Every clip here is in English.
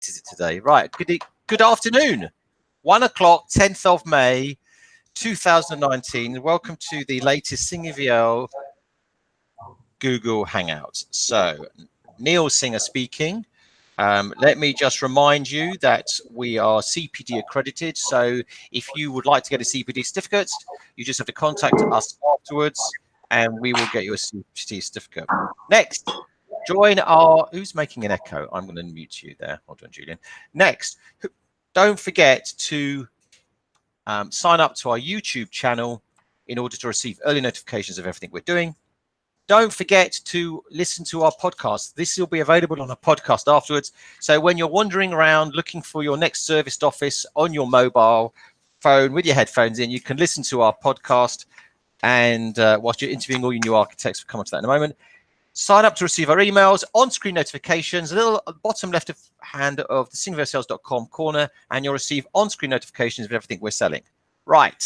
is it today? Right. Good afternoon. 1 o'clock, 10th of May, 2019. Welcome to the latest Singer Vielle Google Hangout. So, Neil Singer speaking. Let me just remind you that we are CPD accredited. So, if you would like to get a CPD certificate, you just have to contact us afterwards, and we will get you a CPD certificate. Next. Join our, who's making an echo? I'm going to mute you there. Hold on, Julian. Next, don't forget to sign up to our YouTube channel in order to receive early notifications of everything we're doing. Don't forget to listen to our podcast. This will be available on a podcast afterwards. So when you're wandering around looking for your next serviced office on your mobile phone with your headphones in, you can listen to our podcast. And whilst you're interviewing all your new architects, we'll come on to that in a moment. Sign up to receive our emails, on-screen notifications, a little at the bottom left hand of the singerviellesales.com corner, and you'll receive on-screen notifications of everything we're selling. Right.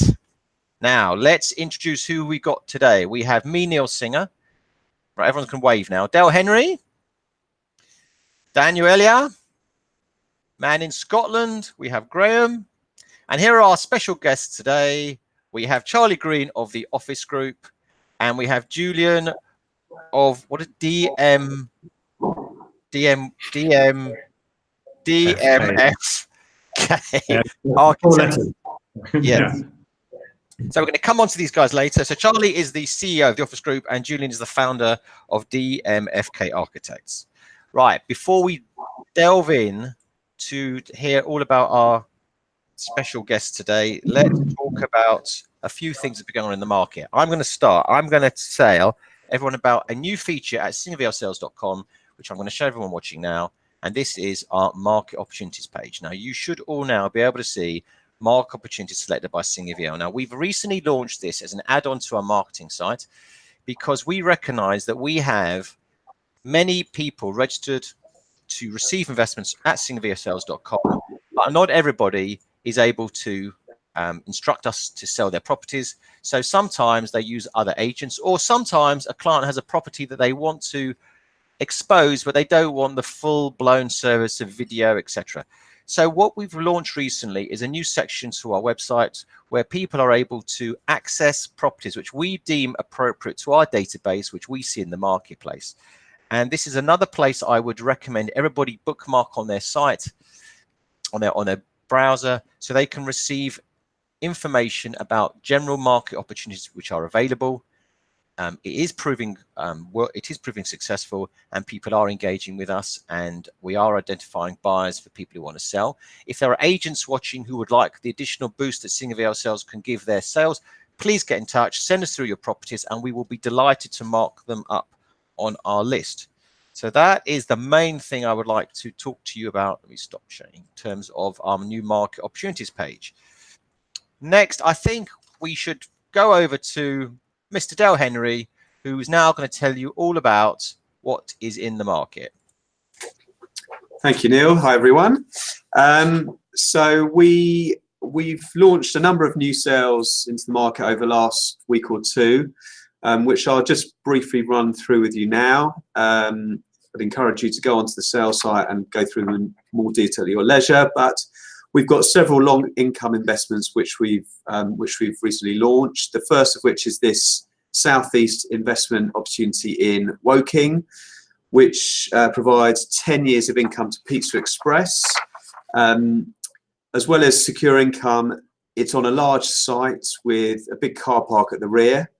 Now, let's introduce who we got today. We have me, Neil Singer. Right, everyone can wave now. Dale Henry. Daniel Elia. Man in Scotland. We have Graham. And here are our special guests today. We have Charlie Green of the Office Group, and we have Julian of what is dMFK. Architect. Yeah. So we're going to come on to these guys later. So Charlie is the CEO of the Office Group, and Julian is the founder of dMFK Architects. Right. Before we delve in to hear all about our special guests today, let's talk about a few things that have been going on in the market. I'm going to start. I'm going to tell everyone about a new feature at singerviellesales.com, which I'm going to show everyone watching now. And this is our market opportunities page. Now, you should all now be able to see market opportunities selected by Singer Vielle. Now, we've recently launched this as an add-on to our marketing site because we recognize that we have many people registered to receive investments at singerviellesales.com, but not everybody is able to instruct us to sell their properties. So sometimes they use other agents, or sometimes a client has a property that they want to expose, but they don't want the full-blown service of video, etc. So what we've launched recently is a new section to our website where people are able to access properties which we deem appropriate to our database, which we see in the marketplace. And this is another place I would recommend everybody bookmark on their site, on their browser, so they can receive information about general market opportunities which are available. It is proving successful, and people are engaging with us, and we are identifying buyers for people who want to sell. If there are agents watching who would like the additional boost that Singer Vielle Sales can give their sales, please get in touch, send us through your properties, and we will be delighted to mark them up on our list. So that is the main thing I would like to talk to you about. Let me stop sharing in terms of our new market opportunities page. Next, I think we should go over to Mr. Dale Henry, who is now going to tell you all about what is in the market. Thank you, Neil. Hi, everyone. So we've launched a number of new sales into the market over the last week or two, which I'll just briefly run through with you now. I'd encourage you to go onto the sales site and go through them in more detail at your leisure. But we've got several long income investments which we've recently launched. The first of which is this Southeast investment opportunity in Woking, which provides 10 years of income to Pizza Express, as well as secure income. It's on a large site with a big car park at the rear.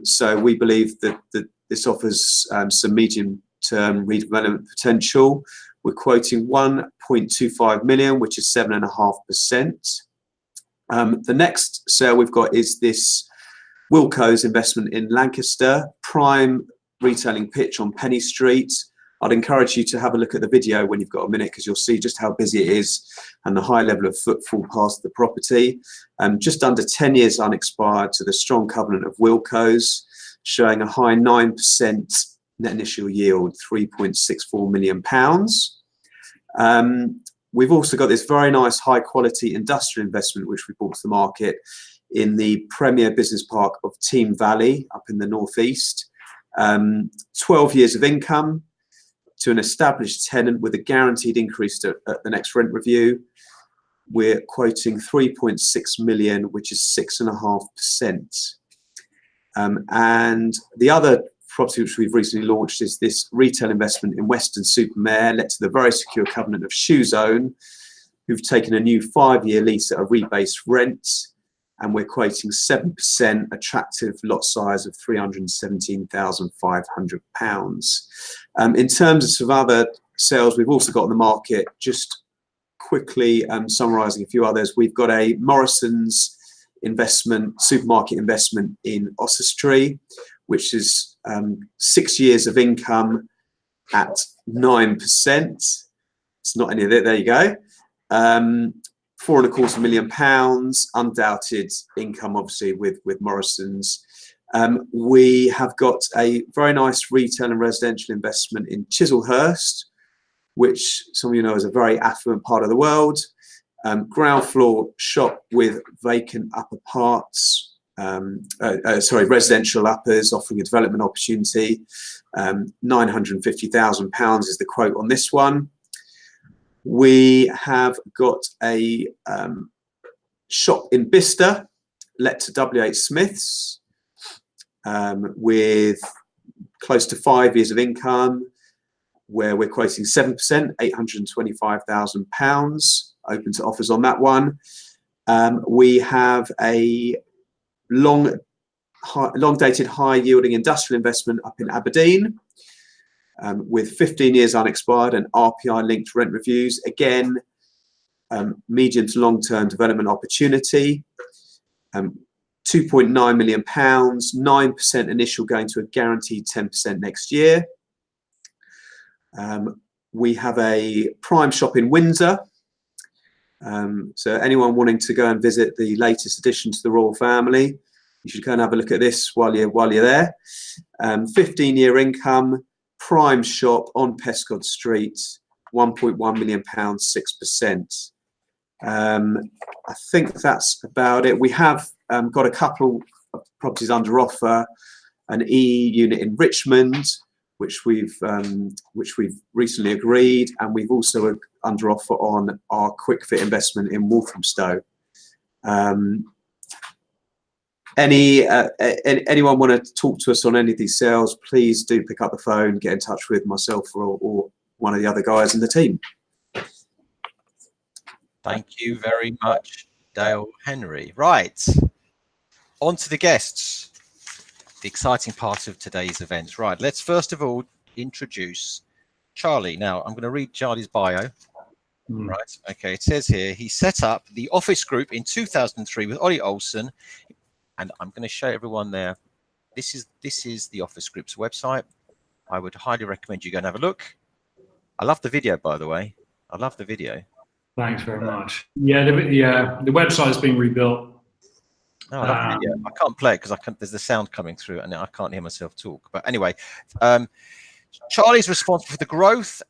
So we believe that this offers some medium-term redevelopment potential. We're quoting 1.25 million, which is 7.5%. The next sale we've got is this Wilcos investment in Lancaster, prime retailing pitch on Penny Street. I'd encourage you to have a look at the video when you've got a minute, because you'll see just how busy it is and the high level of footfall past the property. Just under 10 years unexpired to the strong covenant of Wilcos, showing a high 9% net initial yield, £3.64 million. We've also got this very nice high quality industrial investment which we brought to the market in the premier business park of Team Valley up in the northeast. 12 years of income, to an established tenant with a guaranteed increase at the next rent review. We're quoting 3.6 million, which is 6.5%. And the other property which we've recently launched is this retail investment in Weston-super-Mare, let to the very secure covenant of Shoe Zone, who've taken a new 5-year lease at a rebased rent, and we're quoting 7%, attractive lot size of £317,500. In terms of some other sales we've also got on the market, just quickly summarising a few others, we've got a Morrison's supermarket investment in Oswestry, which is 6 years of income at 9%. It's not any of it. There you go. £4.25 million, undoubted income, obviously, with Morrison's. We have got a very nice retail and residential investment in Chislehurst, which some of you know is a very affluent part of the world. Ground floor shop with vacant upper parts, residential uppers, offering a development opportunity. £950,000 is the quote on this one. We have got a shop in Bicester, let to W.H. Smith's, with close to 5 years of income, where we're quoting 7%, £825,000, open to offers on that one. We have a long-dated, high-yielding industrial investment up in Aberdeen, with 15 years unexpired and RPI-linked rent reviews. Again, medium to long-term development opportunity. £2.9 million, 9% initial, going to a guaranteed 10% next year. We have a prime shop in Windsor. So anyone wanting to go and visit the latest addition to the royal family, you should go and have a look at this while you're there. 15-year income, prime shop on Pescod Street, £1.1 million, 6%. I think that's about it. We have got a couple of properties under offer, an E unit in Richmond, which we've recently agreed, and we've also under offer on our quick fit investment in Walthamstow. Anyone want to talk to us on any of these sales, please do pick up the phone, get in touch with myself or one of the other guys in the team. Thank you very much, Dale Henry. Right, on to the guests. The exciting part of today's events. Right, let's first of all introduce Charlie. Now, I'm going to read Charlie's bio. Right, okay, it says here, he set up the Office Group in 2003 with Olly Olsen, and I'm going to show everyone there. This is the Office Group's website. I would highly recommend you go and have a look. I love the video, by the way. I love the video. Thanks very much. Yeah, the website's been rebuilt. Oh, I can't play it because there's the sound coming through and I can't hear myself talk. But anyway, Charlie's responsible for the growth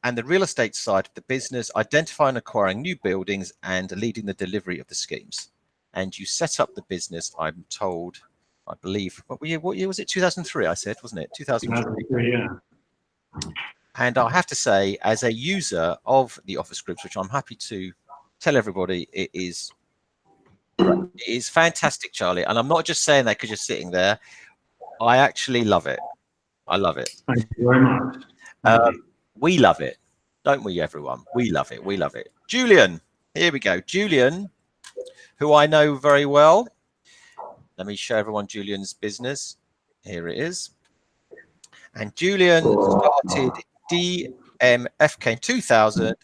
and the real estate side of the business, identifying and acquiring new buildings and leading the delivery of the schemes. And you set up the business, I'm told, I believe, what year was it? 2003, I said, wasn't it? 2003. Yeah. And I have to say, as a user of the Office Groups, which I'm happy to tell everybody, it is fantastic, Charlie. And I'm not just saying that because you're sitting there. I actually love it. I love it. Thank you very much. We love it, don't we, everyone? We love it. We love it. Julian, here we go. Julian, who I know very well. Let me show everyone Julian's business. Here it is. And Julian started dMFK in 2000,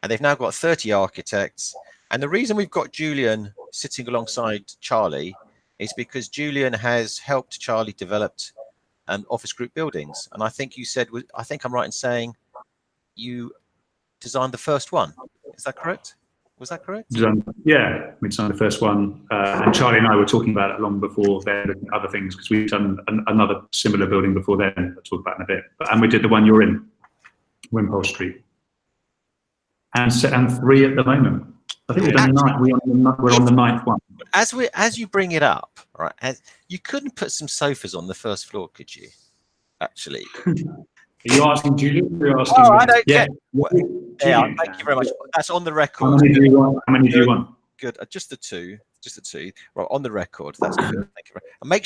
and they've now got 30 architects. And the reason we've got Julian sitting alongside Charlie is because Julian has helped Charlie develop Office Group buildings. And I think you said, I think I'm right in saying you designed the first one. Is that correct? Was that correct? Yeah, we designed the first one. And Charlie and I were talking about it long before then, other things, because we've done another similar building before then. I'll talk about in a bit. And we did the one you're in, Wimpole Street. And 3 at the moment. I think we've done 9. We're on the 9th one. As you bring it up, right? You couldn't put some sofas on the first floor, could you? Actually, Are you asking Julian? Or are you asking Oh, me? I don't Yeah. care. Yeah, thank you very much. That's on the record. How many do you want? How many do you want? Good. Just the two. Just the two. Right, on the record. That's good. Thank you. And make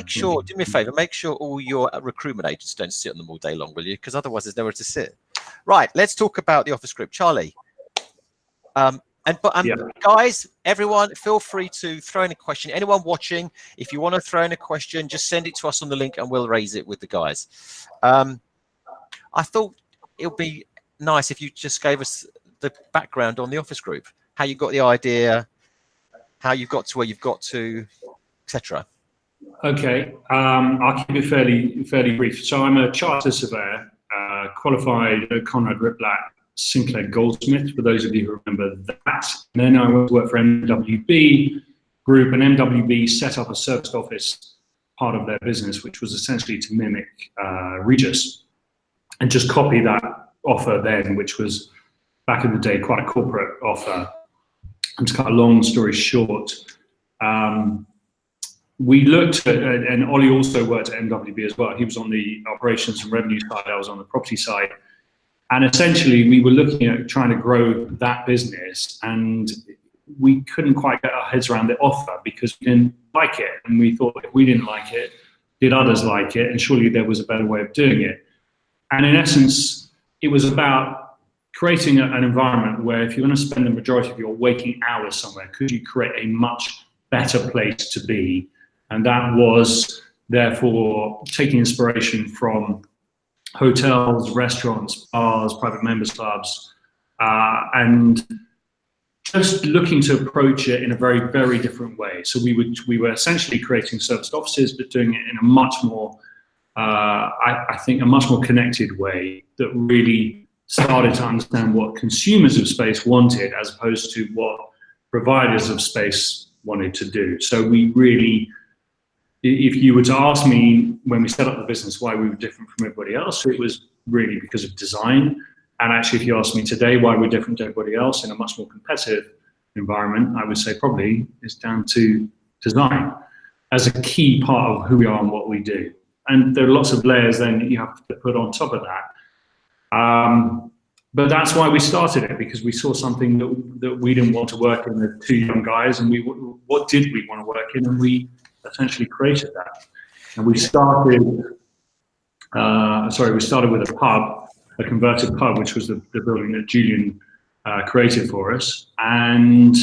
sure. Do me a favour. Make sure all your recruitment agents don't sit on them all day long, will you? Because otherwise, there's nowhere to sit. Right. Let's talk about the office group, Charlie. Guys, everyone, feel free to throw in a question. Anyone watching, if you want to throw in a question, just send it to us on the link, and we'll raise it with the guys. I thought it would be nice if you just gave us the background on the office group, how you got the idea, how you got to where you've got to, etc. Okay, I'll keep it fairly brief. So I'm a Chartered Surveyor, qualified at Conrad Ripplatt, Sinclair Goldsmith, for those of you who remember that. And then I went to work for MWB Group, and MWB set up a serviced office part of their business, which was essentially to mimic Regis and just copy that offer then, which was back in the day quite a corporate offer. And to cut a long story short, we looked at, and Olly also worked at MWB as well. He was on the operations and revenue side, I was on the property side. And essentially we were looking at trying to grow that business, and we couldn't quite get our heads around the offer because we didn't like it. And we thought, if we didn't like it, did others like it? And surely there was a better way of doing it. And in essence, it was about creating an environment where if you're going to spend the majority of your waking hours somewhere, could you create a much better place to be? And that was therefore taking inspiration from hotels, restaurants, bars, private members clubs, and just looking to approach it in a very, very different way. So we were essentially creating serviced offices, but doing it in a much more, I think, a much more connected way that really started to understand what consumers of space wanted as opposed to what providers of space wanted to do. So we really, if you were to ask me when we set up the business why we were different from everybody else, it was really because of design. And actually, if you ask me today why we're different to everybody else in a much more competitive environment, I would say probably it's down to design as a key part of who we are and what we do. And there are lots of layers then that you have to put on top of that. But that's why we started it, because we saw something that we didn't want to work in, the two young guys, and what did we want to work in, and we essentially created that. And we started with a pub, a converted pub, which was the building that Julian created for us. And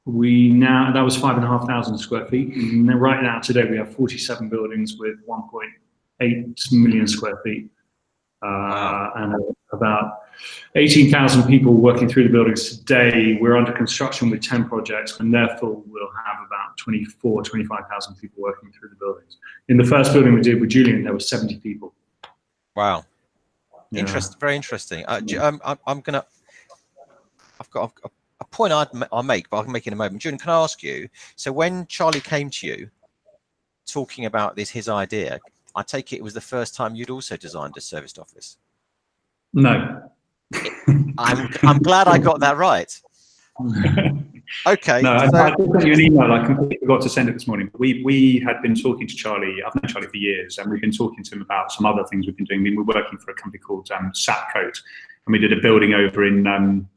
that was 5,500 square feet. And right now, today, we have 47 buildings with 1.8 million square feet. And about 18,000 people working through the buildings today. We're under construction with 10 projects, and therefore we'll have about 25,000 people working through the buildings. In the first building we did with Julian, there were 70 people. Wow. Yeah. Very interesting. I've got a point I'll make, but I'll make it in a moment. Julian, can I ask you, so when Charlie came to you talking about his idea, I take it was the first time you'd also designed a serviced office? No. I'm glad I got that right. Okay. No, I sent you an email. I completely forgot to send it this morning. We had been talking to Charlie. I've known Charlie for years, and we've been talking to him about some other things we've been doing. We were working for a company called Sapcoat, and we did a building over in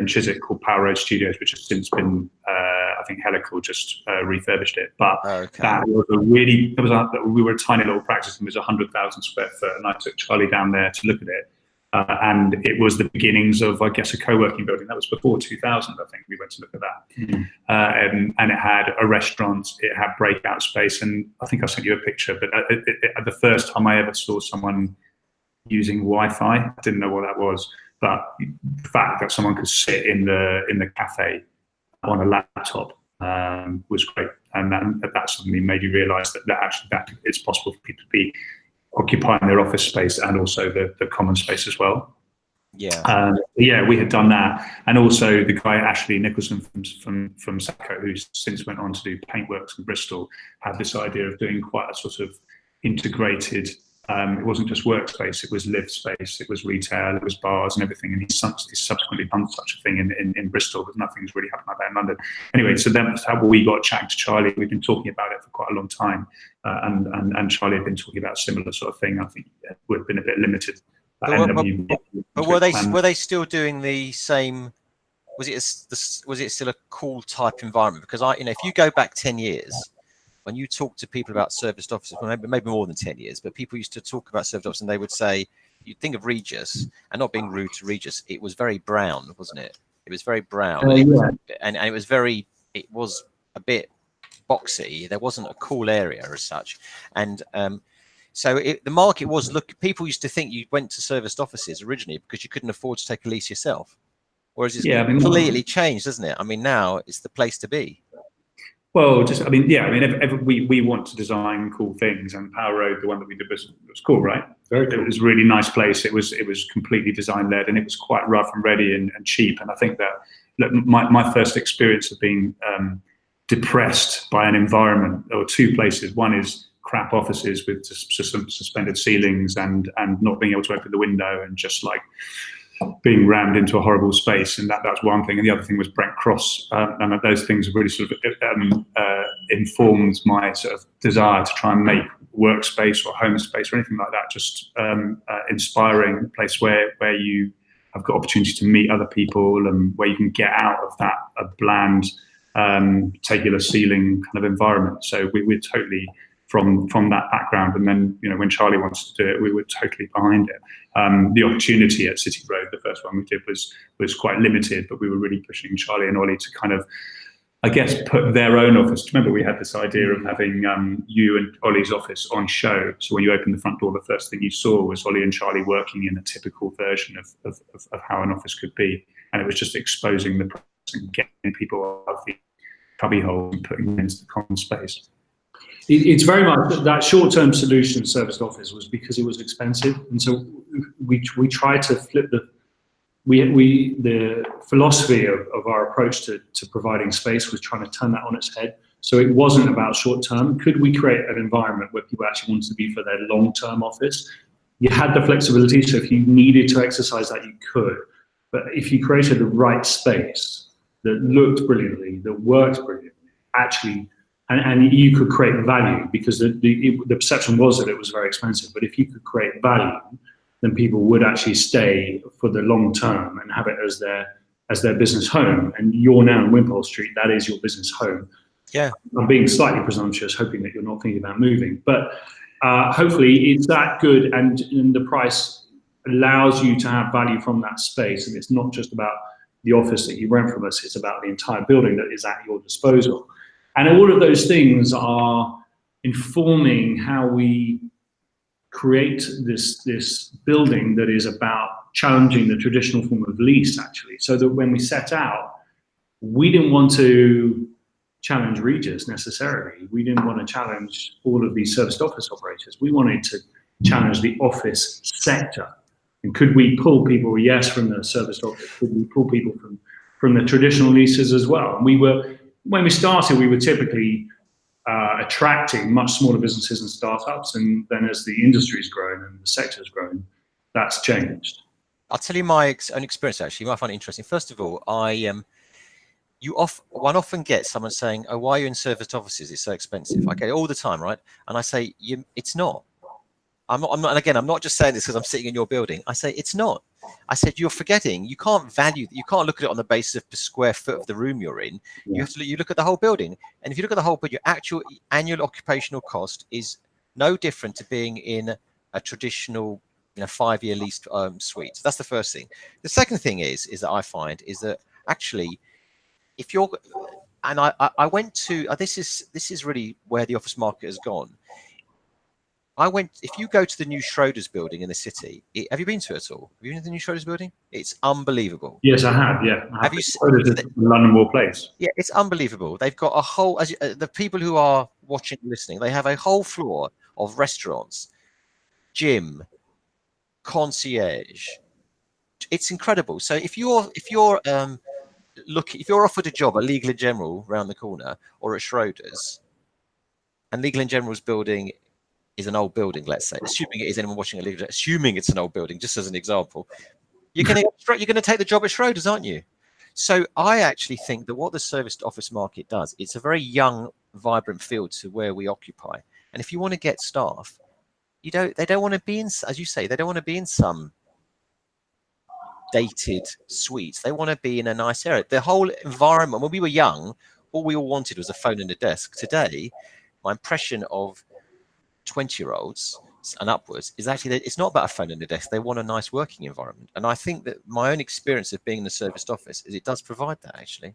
Chiswick called Power Road Studios, which has since been, I think Helical just refurbished it. But that was we were a tiny little practice, and it was 100,000 square foot, and I took Charlie down there to look at it. And it was the beginnings of, I guess, a co-working building. That was before 2000, I think. We went to look at that. And it had a restaurant, it had breakout space, and I think I sent you a picture, but the first time I ever saw someone using Wi-Fi, I didn't know what that was, but the fact that someone could sit in the cafe on a laptop was great. And that suddenly made you realise that it's possible for people to be occupying their office space and also the common space as well. Yeah. We had done that, and also the guy Ashley Nicholson from Sapcoat, who since went on to do Paintworks in Bristol, had this idea of doing quite a sort of integrated It wasn't just workspace, it was live space, it was retail, it was bars and everything. And he's subsequently done such a thing in Bristol, but nothing's really happened like that in London. Anyway, so that's how we got chatting to Charlie. We've been talking about it for quite a long time. And Charlie had been talking about a similar sort of thing. I think we've been a bit limited. But were they still doing the same? Was it still a cool type environment? Because if you go back 10 years, when you talk to people about serviced offices, well, maybe more than 10 years, but people used to talk about serviced offices and they would say, you'd think of Regis, and not being rude to Regis, it was very brown, wasn't it? It was very brown. And it was a bit boxy. There wasn't a cool area as such. And so the market was, people used to think you went to serviced offices originally because you couldn't afford to take a lease yourself. Whereas it's completely changed, isn't it? I mean, now it's the place to be. Well, we want to design cool things, and Power Road, the one that we did, was cool, right? Very cool. It was a really nice place. It was completely design led, and it was quite rough and ready and cheap. And I think that my first experience of being depressed by an environment, or two places. One is crap offices with some suspended ceilings and not being able to open the window and just like being rammed into a horrible space, and that's one thing. And the other thing was Brent Cross, and those things have really sort of informed my sort of desire to try and make workspace or home space or anything like that just inspiring, a place where you have got opportunity to meet other people and where you can get out of that bland tabular ceiling kind of environment. So we're totally from that background, and then when Charlie wanted to do it, we were totally behind it. The opportunity at City Road, the first one we did, was quite limited, but we were really pushing Charlie and Ollie to kind of, I guess, put their own office. Remember, we had this idea of having you and Ollie's office on show. So when you opened the front door, the first thing you saw was Ollie and Charlie working in a typical version of how an office could be, and it was just exposing the process and getting people out of the cubby hole and putting them into the common space. It's very much that short-term solution serviced office was because it was expensive, and so we tried to flip the philosophy of our approach to providing space was trying to turn that on its head. So it wasn't about short-term. Could we create an environment where people actually wanted to be for their long-term office? You had the flexibility, so if you needed to exercise that, you could. But if you created the right space that looked brilliantly, that worked brilliantly, actually. And you could create value, because the perception was that it was very expensive. But if you could create value, then people would actually stay for the long term and have it as their business home. And you're now in Wimpole Street, that is your business home. Yeah. I'm being slightly presumptuous, hoping that you're not thinking about moving. But hopefully it's that good, and the price allows you to have value from that space. And it's not just about the office that you rent from us, it's about the entire building that is at your disposal. And all of those things are informing how we create this building that is about challenging the traditional form of lease, actually. So that when we set out, we didn't want to challenge Regis necessarily. We didn't want to challenge all of these serviced office operators. We wanted to challenge the office sector. And could we pull people, yes, from the serviced office? Could we pull people from the traditional leases as well? And when we started, we were typically attracting much smaller businesses and startups, and then as the industry's grown and the sector's grown, that's changed. I'll tell you my own experience, actually. You might find it interesting. First of all, one often gets someone saying, "Oh, why are you in serviced offices? It's so expensive." I get it all the time, right? And I say, "It's not." I'm not. And again, I'm not just saying this because I'm sitting in your building. I say it's not. I said you're forgetting. You can't look at it on the basis of per square foot of the room you're in. Yeah. You look at the whole building, and if you look at the whole building, your actual annual occupational cost is no different to being in a traditional, 5-year leased suite. So that's the first thing. The second thing is that I find is that actually, if you're, and I went to this is really where the office market has gone. If you go to the new Schroders building in the city, have you been to it at all? Have you been to the new Schroders building? It's unbelievable. Yes, I have, yeah. Have you seen London Wall Place? Yeah, it's unbelievable. They've got a whole, the people who are watching and listening, they have a whole floor of restaurants, gym, concierge. It's incredible. So if you're offered a job at Legal & General round the corner or at Schroders, and Legal & General's building is an old building, let's say, assuming it is, anyone watching a lecture, assuming it's an old building, just as an example, you're going to take the job at Schroders, aren't you? So I actually think that what the serviced office market does, it's a very young, vibrant field to where we occupy. And if you want to get staff, they don't want to be in, as you say, they don't want to be in some dated suites. They want to be in a nice area. The whole environment, when we were young, all we all wanted was a phone and a desk. Today, my impression of 20-year-olds and upwards is actually that it's not about a phone and a desk. They want a nice working environment. And I think that my own experience of being in the serviced office is it does provide that, actually,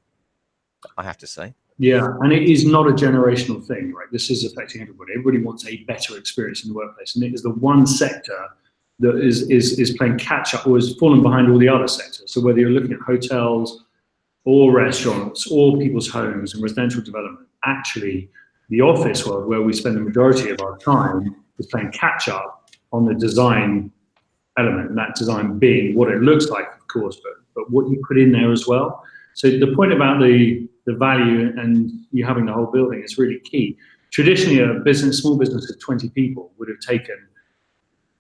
I have to say. Yeah, and it is not a generational thing, right? This is affecting everybody. Everybody wants a better experience in the workplace. And it is the one sector that is playing catch up or has fallen behind all the other sectors. So whether you're looking at hotels or restaurants or people's homes and residential development, actually the office world, where we spend the majority of our time, is playing catch up on the design element, and that design being what it looks like, of course, but what you put in there as well. So the point about the value and you having the whole building is really key. Traditionally, small business of 20 people would have taken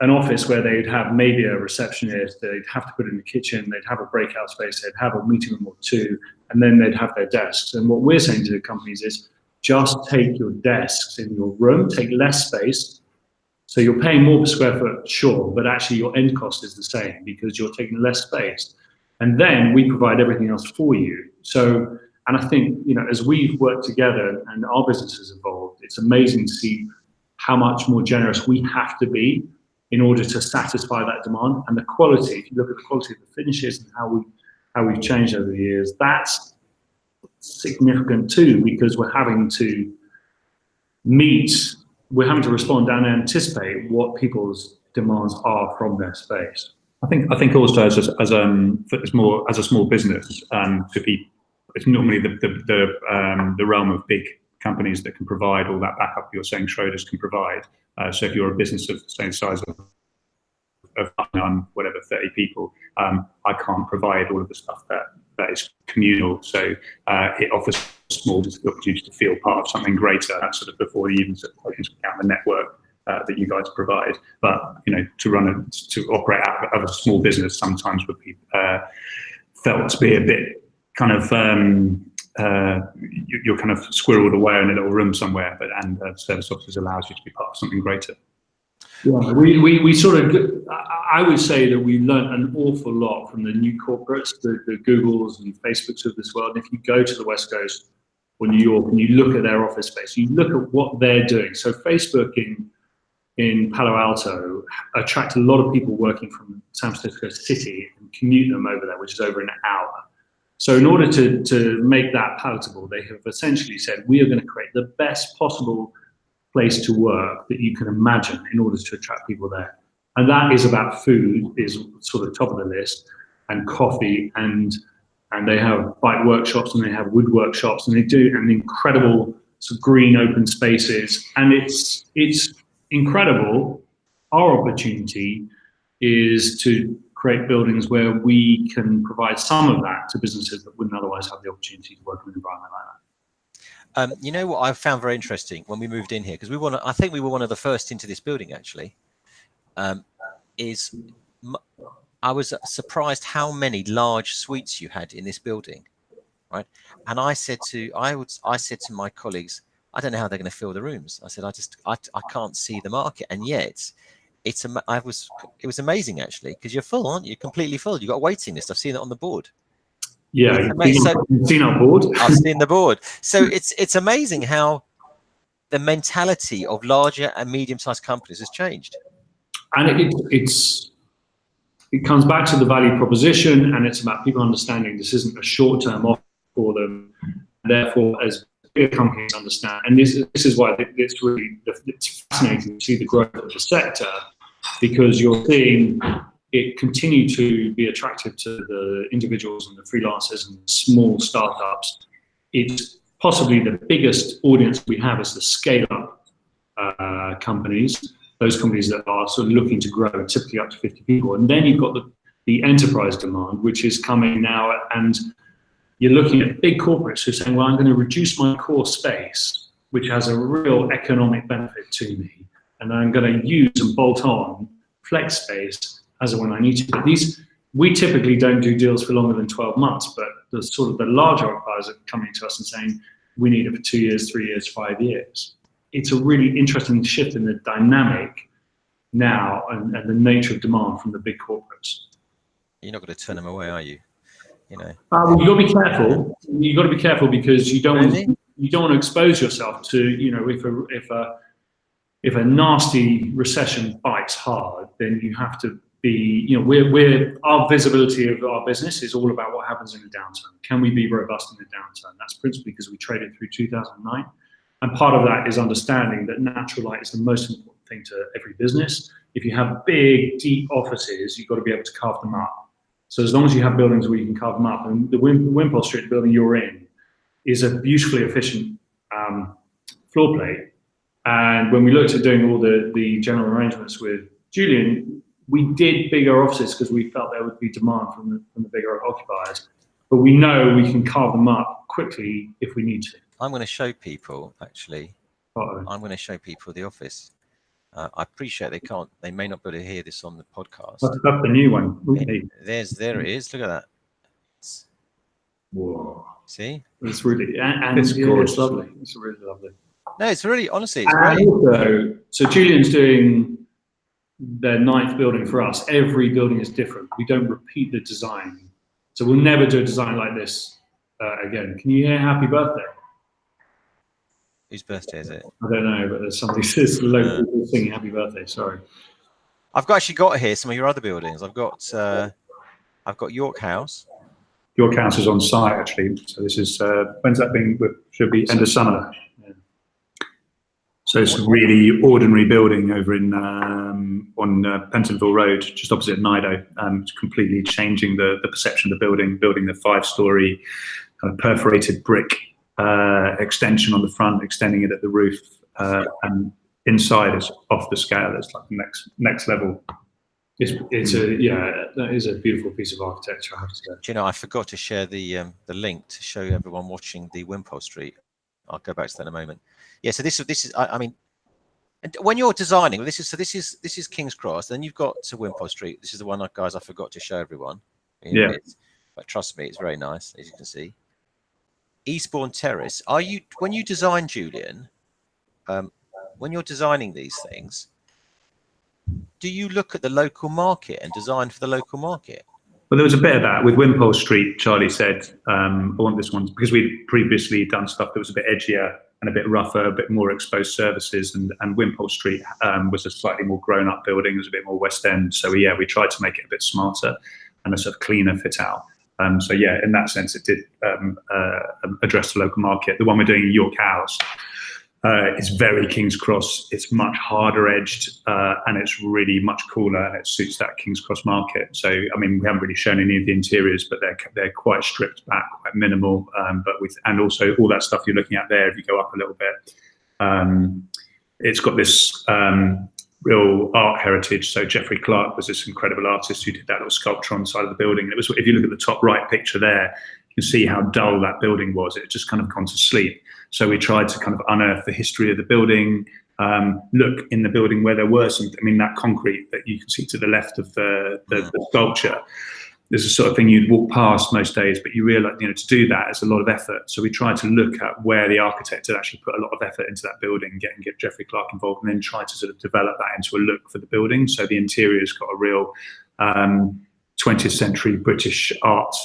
an office where they'd have maybe a receptionist, they'd have to put in the kitchen, they'd have a breakout space, they'd have a meeting room or two, and then they'd have their desks. And what we're saying to the companies is just take your desks in your room, take less space. So you're paying more per square foot, sure, but actually your end cost is the same because you're taking less space. And then we provide everything else for you. So, and I think, as we've worked together and our business has evolved, it's amazing to see how much more generous we have to be in order to satisfy that demand. And the quality, if you look at the quality of the finishes and how we've changed over the years, that's significant too, because we're having to respond and anticipate what people's demands are from their space. I think also as a small business, it's normally the realm of big companies that can provide all that backup you're saying Schroders can provide. So if you're a business of the same size of whatever 30 people, I can't provide all of the stuff that is communal. So it offers small business the opportunity to feel part of something greater. That's sort of before you even take into account the network that you guys provide. But to operate out of a small business sometimes would be felt to be a bit kind of you're kind of squirreled away in a little room somewhere, and service offices allows you to be part of something greater. Yeah, we sort of, I would say that we learned an awful lot from the new corporates, the Googles and Facebooks of this world. If you go to the West Coast or New York and you look at their office space, you look at what they're doing. So Facebook in Palo Alto attract a lot of people working from San Francisco City and commute them over there, which is over an hour. So in order to make that palatable, they have essentially said, we are going to create the best possible place to work that you can imagine in order to attract people there. And that is about food, is sort of top of the list, and coffee, and they have bike workshops and they have wood workshops, and they do an incredible sort of green open spaces, and it's incredible. Our opportunity is to create buildings where we can provide some of that to businesses that wouldn't otherwise have the opportunity to work in an environment like that. You know what I found very interesting when we moved in here, because I think we were one of the first into this building actually, I was surprised how many large suites you had in this building, right? And I said to my colleagues, I don't know how they're going to fill the rooms. I said, I can't see the market, and yet it was amazing actually, because you're full, aren't you? You're completely full. You've got a waiting list. I've seen it on the board. Yeah, you've seen our board. I've seen the board. So it's amazing how the mentality of larger and medium-sized companies has changed. And it comes back to the value proposition, and it's about people understanding this isn't a short-term offer for them. Therefore, as bigger companies understand, and this is why it's fascinating to see the growth of the sector, because you're seeing it continue to be attractive to the individuals and the freelancers and small startups. It's possibly the biggest audience we have is the scale-up companies, those companies that are sort of looking to grow, typically up to 50 people. And then you've got the enterprise demand, which is coming now, and you're looking at big corporates who are saying, well, I'm going to reduce my core space, which has a real economic benefit to me, and I'm going to use and bolt on flex space as and when I need to. But we typically don't do deals for longer than 12 months, but the larger occupiers are coming to us and saying, we need it for 2 years, 3 years, 5 years. It's a really interesting shift in the dynamic now and the nature of demand from the big corporates. You're not going to turn them away, are you? You know. Well, you got to be careful. You got to be careful because you don't want to expose yourself to, you know, if a nasty recession bites hard, then you have to be, you know, our visibility of our business is all about what happens in a downturn. Can we be robust in a downturn? That's principally because we traded through 2009. And part of that is understanding that natural light is the most important thing to every business. If you have big, deep offices, you've got to be able to carve them up. So as long as you have buildings where you can carve them up, and the Wimpole Street building you're in is a beautifully efficient floor plate. And when we looked at doing all the general arrangements with Julian, we did bigger offices because we felt there would be demand from the bigger occupiers. But we know we can carve them up quickly if we need to. I'm going to show people, actually. I'm going to show people the office. I appreciate they may not be able to hear this on the podcast. That's the new one. There it is. Look at that. Whoa. See? It's really, and it's gorgeous. It's lovely. It's really lovely. No, it's really, honestly, it's great. Also, so Julian's doing their 9th building for us. Every building is different. We don't repeat the design. So we'll never do a design like this again. Can you hear Happy Birthday? Whose birthday is it? I don't know, but there's somebody local singing Happy Birthday. Sorry. I've actually got here some of your other buildings. I've got York House. York House is on site actually. So this is when's that being? Should be end of summer. Yeah. So it's a really ordinary building over in on Pentonville Road, just opposite Nido. It's completely changing the perception of the building. Building the 5-story kind of perforated brick extension on the front, extending it at the roof, and inside is off the scale. It's like the next level. That is a beautiful piece of architecture, I have to say. Do you know, I forgot to share the link to show everyone watching the Wimpole Street. I'll go back to that in a moment. Yeah, so this is I mean, and when you're designing, this is King's Cross. Then you've got to Wimpole Street. This is the one, guys, I forgot to show everyone. Yeah. But trust me, it's very nice, as you can see. Eastbourne Terrace. When you design, Julian, when you're designing these things, do you look at the local market and design for the local market? Well, there was a bit of that with Wimpole Street. Charlie said, I want this one because we'd previously done stuff that was a bit edgier and a bit rougher, a bit more exposed services, and Wimpole Street was a slightly more grown-up building. It was a bit more West End. So yeah, we tried to make it a bit smarter and a sort of cleaner fit out. So yeah, in that sense, it did address the local market. The one we're doing in York House is very King's Cross. It's much harder edged and it's really much cooler, and it suits that King's Cross market. So I mean, we haven't really shown any of the interiors, but they're quite stripped back, quite minimal. And also all that stuff you're looking at there, if you go up a little bit, it's got this real art heritage. So Geoffrey Clark was this incredible artist who did that little sculpture on the side of the building. And it was, if you look at the top right picture there, you can see how dull that building was. It had just kind of gone to sleep. So we tried to kind of unearth the history of the building, look in the building where there were some, I mean, that concrete that you can see to the left of the sculpture. There's a sort of thing you'd walk past most days, but you realise, you know, to do that is a lot of effort. So we tried to look at where the architect had actually put a lot of effort into that building, get Geoffrey Clark involved, and then try to sort of develop that into a look for the building. So the interior's got a real 20th century British art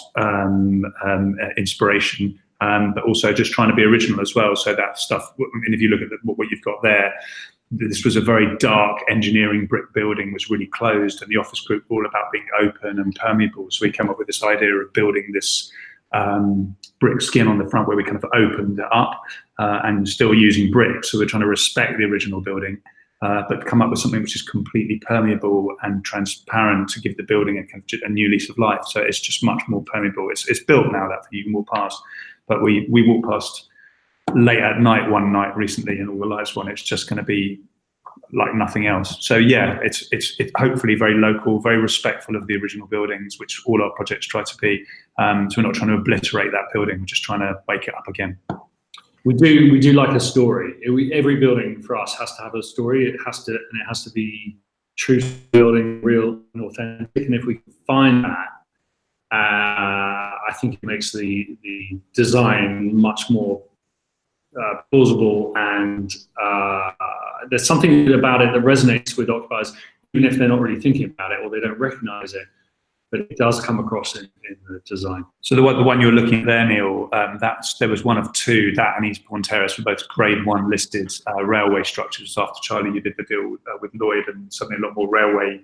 inspiration, but also just trying to be original as well. So that stuff, and if you look at what you've got there, this was a very dark engineering brick building, was really closed, and the office group were all about being open and permeable. So we came up with this idea of building this brick skin on the front where we kind of opened it up and still using brick. So we're trying to respect the original building, but come up with something which is completely permeable and transparent to give the building a new lease of life. So it's just much more permeable. It's built now that you can walk past, but we walked past late at night one night recently, and all the lights on. It's just going to be like nothing else. So yeah, it's hopefully very local, very respectful of the original buildings, which all our projects try to be. So we're not trying to obliterate that building, we're just trying to wake it up again. We do like a story. Every building for us has to have a story. It has to be true to the building, real and authentic. And if we can find that, I think it makes the design much more plausible, and there's something about it that resonates with occupiers, even if they're not really thinking about it or they don't recognise it. But it does come across in the design. So the one you're looking at there, Neil, there was one of two, that and Eastbourne Terrace, were both Grade 1 listed railway structures. After Charlie, you did the deal with Lloyd and suddenly a lot more railway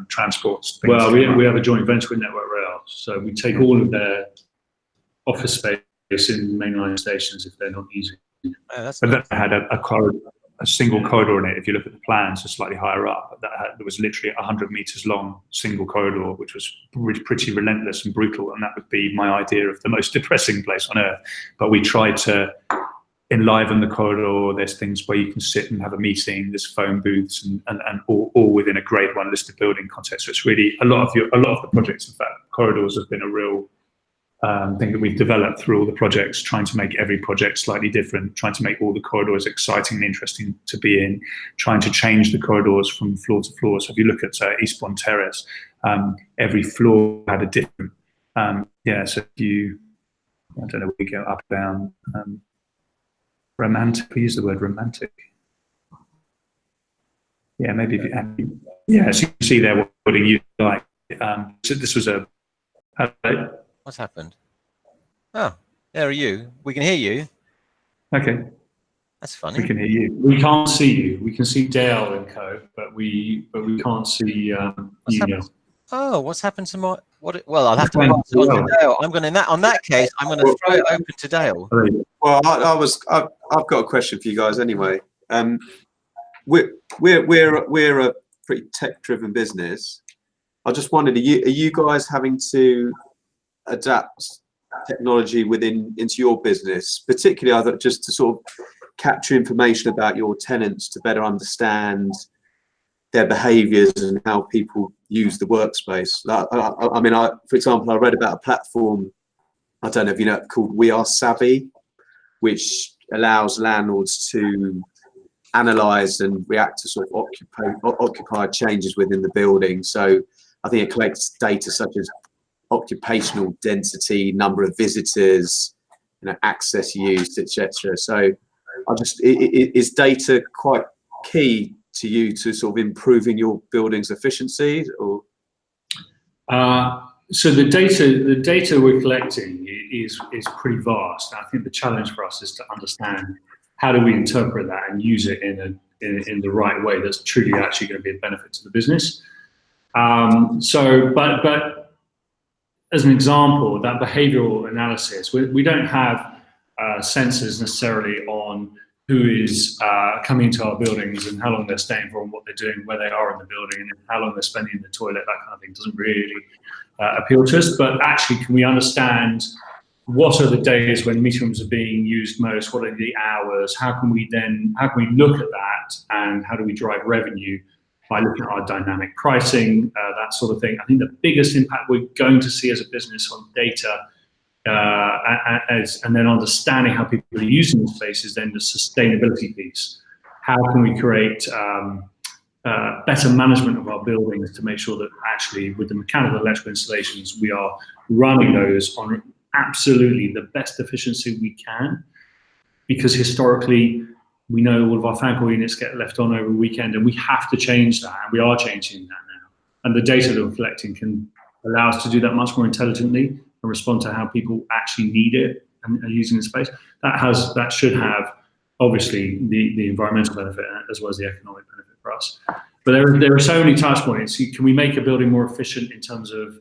transports. Well, we have a joint venture with Network Rail, so we take all of their office space in mainline stations if they're not using it. But that had a single corridor in it. If you look at the plans, so slightly higher up, there was literally a 100 metres long single corridor, which was pretty relentless and brutal, and that would be my idea of the most depressing place on earth. But we tried to enliven the corridor. There's things where you can sit and have a meeting. There's phone booths and all within a Grade 1 listed building context. So it's really a lot of the projects. In fact, corridors have been a real thing that we've developed through all the projects, trying to make every project slightly different, trying to make all the corridors exciting and interesting to be in, trying to change the corridors from floor to floor. So if you look at Eastbourne Terrace, every floor had a different, so if you, I don't know, we go up, down, romantic, we use the word romantic. Yeah, maybe, so you can see there what building you like. So this was What's happened? Oh, there are you. We can hear you. Okay. That's funny. We can hear you. We can't see you. We can see Dale and co, but we can't see you. Oh, what's happened to my well, I'll have to pass it on to Dale. I'm going to on that case, I'm going to throw it open to Dale. Well, I've got a question for you guys anyway. We're a pretty tech-driven business. I just wondered, are you guys having to adapt technology into your business, particularly I thought just to sort of capture information about your tenants to better understand their behaviours and how people use the workspace? I mean, for example, I read about a platform, I don't know if you know, called We Are Savvy, which allows landlords to analyse and react to sort of occupied changes within the building. So I think it collects data such as occupational density, number of visitors, access used, etc. So is data quite key to you to sort of improving your building's efficiency, or? So the data we're collecting is pretty vast. I think the challenge for us is to understand how do we interpret that and use it in the right way that's truly actually going to be a benefit to the business. But as an example, that behavioural analysis, we don't have sensors necessarily on who is coming into our buildings and how long they're staying for and what they're doing, where they are in the building and how long they're spending in the toilet. That kind of thing doesn't really appeal to us. But actually, can we understand what are the days when meeting rooms are being used most? What are the hours? How can we look at that, and how do we drive revenue by looking at our dynamic pricing, that sort of thing? I think the biggest impact we're going to see as a business on data and then understanding how people are using the space is then the sustainability piece. How can we create better management of our buildings to make sure that actually with the mechanical and electrical installations, we are running those on absolutely the best efficiency we can? Because historically, we know all of our fan call units get left on over a weekend, and we have to change that, and we are changing that now. And the data that we're collecting can allow us to do that much more intelligently and respond to how people actually need it and are using the space. That should have, obviously, the environmental benefit as well as the economic benefit for us. But there are so many touch points. Can we make a building more efficient in terms of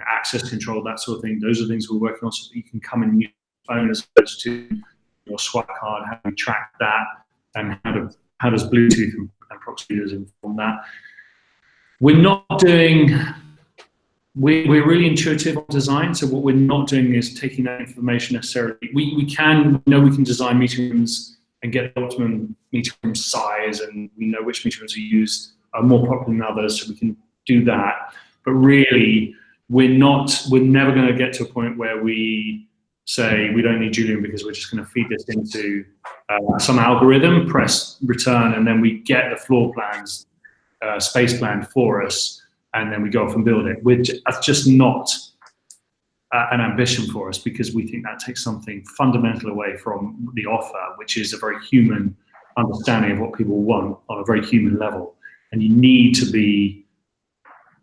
access control, that sort of thing? Those are things we're working on, so that you can come and use your phone as opposed to your swipe card. How do we track that? And how does Bluetooth and proximity inform that? We're really intuitive on design. So what we're not doing is taking that information necessarily. We can design meeting rooms and get the optimum meeting room size, and we know which meeting rooms are more popular than others, so we can do that. But really, we're never going to get to a point where we say we don't need Julian because we're just going to feed this into some algorithm, press return, and then we get the floor plans, space plan for us, and then we go off and build it. That's just not an ambition for us, because we think that takes something fundamental away from the offer, which is a very human understanding of what people want on a very human level. And you need to be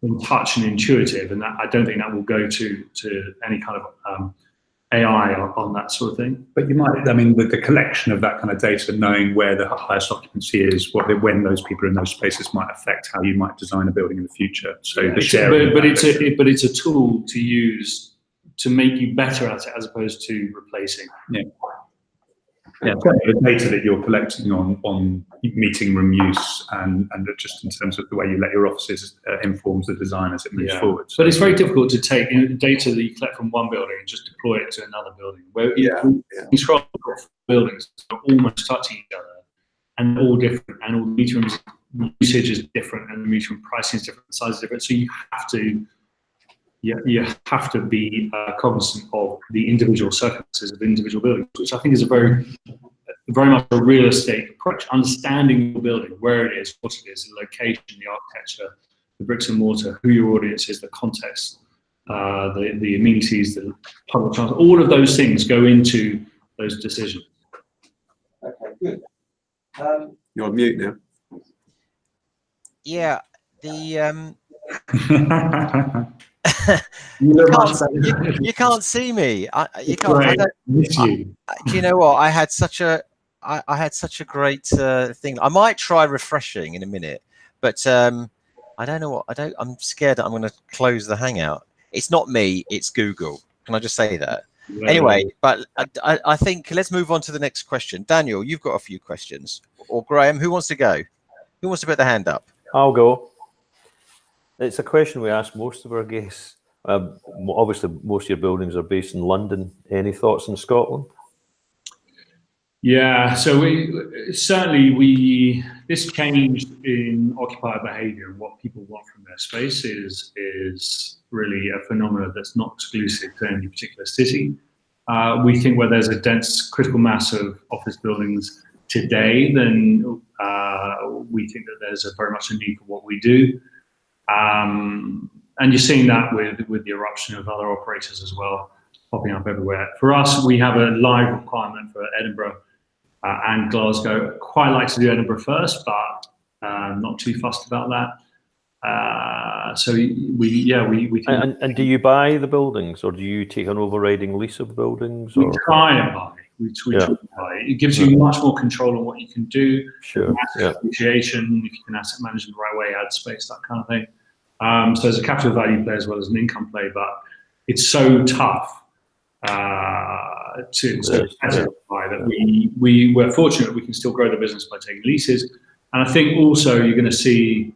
in touch and intuitive, and that, I don't think that will go to any kind of AI on that sort of thing. But you might, I mean, with the collection of that kind of data, knowing where the highest occupancy is, when those people are in those spaces might affect how you might design a building in the future. So the sharing, but it's a tool to use to make you better at it, as opposed to replacing. Yeah. Yeah, the data that you're collecting on meeting room use and just in terms of the way you let your offices informs the design as it moves forward. But it's very difficult to take data that you collect from one building and just deploy it to another building. Where these buildings are almost touching each other, and all different, and all the meter room usage is different, and the meter room pricing is different, the size is different. So you have to be cognizant of the individual circumstances of individual buildings, which I think is a very much a real estate approach. Understanding your building, where it is, what it is, the location, the architecture, the bricks and mortar, who your audience is, the context, the amenities, the public transport, all of those things go into those decisions. Okay, good. You're on mute now. Yeah, you can't see me. You can't. Do you know what? I had such a great thing. I might try refreshing in a minute, but I don't know what. I'm scared that I'm going to close the Hangout. It's not me. It's Google. Can I just say that? Yeah. Anyway, but I think let's move on to the next question. Daniel, you've got a few questions, or Graham. Who wants to go? Who wants to put their hand up? I'll go. It's a question we ask most of our guests. Obviously, most of your buildings are based in London. Any thoughts in Scotland? Yeah, so this change in occupier behaviour and what people want from their space is really a phenomenon that's not exclusive to any particular city. We think where there's a dense critical mass of office buildings today, then we think that there's very much a need for what we do. And you're seeing that with the eruption of other operators as well, popping up everywhere. For us, we have a live requirement for Edinburgh and Glasgow. Quite like to do Edinburgh first, but not too fussed about that. So we think. And do you buy the buildings, or do you take an overriding lease of the buildings? We try and buy. We try and buy. It gives you much more control on what you can do. Sure. Appreciation, if you can asset manage in the right way, add space, that kind of thing. So there's a capital value play as well as an income play, but it's so tough to buy that we're fortunate we can still grow the business by taking leases. And I think also you're going to see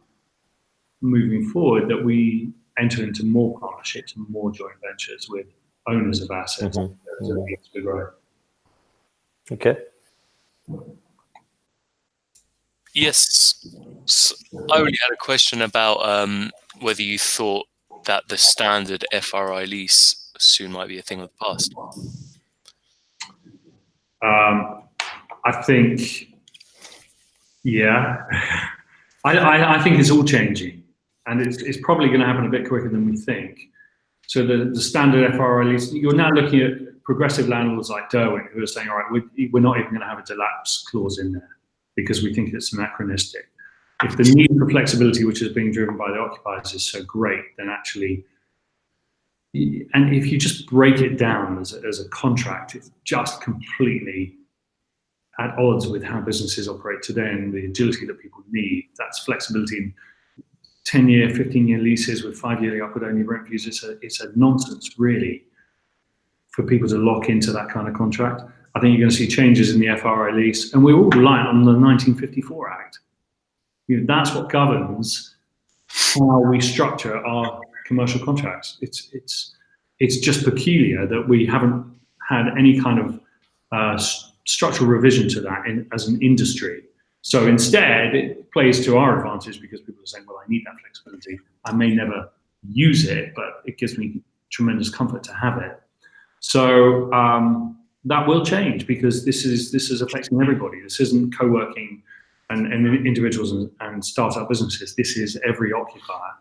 moving forward that we enter into more partnerships and more joint ventures with owners of assets to grow. Okay. Yes, I only had a question about whether you thought that the standard FRI lease soon might be a thing of the past. I think, I think it's all changing, and it's probably going to happen a bit quicker than we think. So the standard FRI lease, you're now looking at progressive landlords like Derwent who are saying, all right, we're not even going to have a delapse clause in there, because we think it's anachronistic. If the need for flexibility, which is being driven by the occupiers, is so great, then actually, and if you just break it down as a contract, it's just completely at odds with how businesses operate today and the agility that people need. That's flexibility in 10-year, 15-year leases with 5-yearly upward-only rent reviews. It's a nonsense, really, for people to lock into that kind of contract. I think you're going to see changes in the FRI lease, and we're all reliant on the 1954 Act. That's what governs how we structure our commercial contracts. It's just peculiar that we haven't had any kind of structural revision to that as an industry. So instead, it plays to our advantage because people are saying, well, I need that flexibility. I may never use it, but it gives me tremendous comfort to have it. So that will change, because this is affecting everybody. This isn't co-working and individuals and startup businesses. This is every occupier.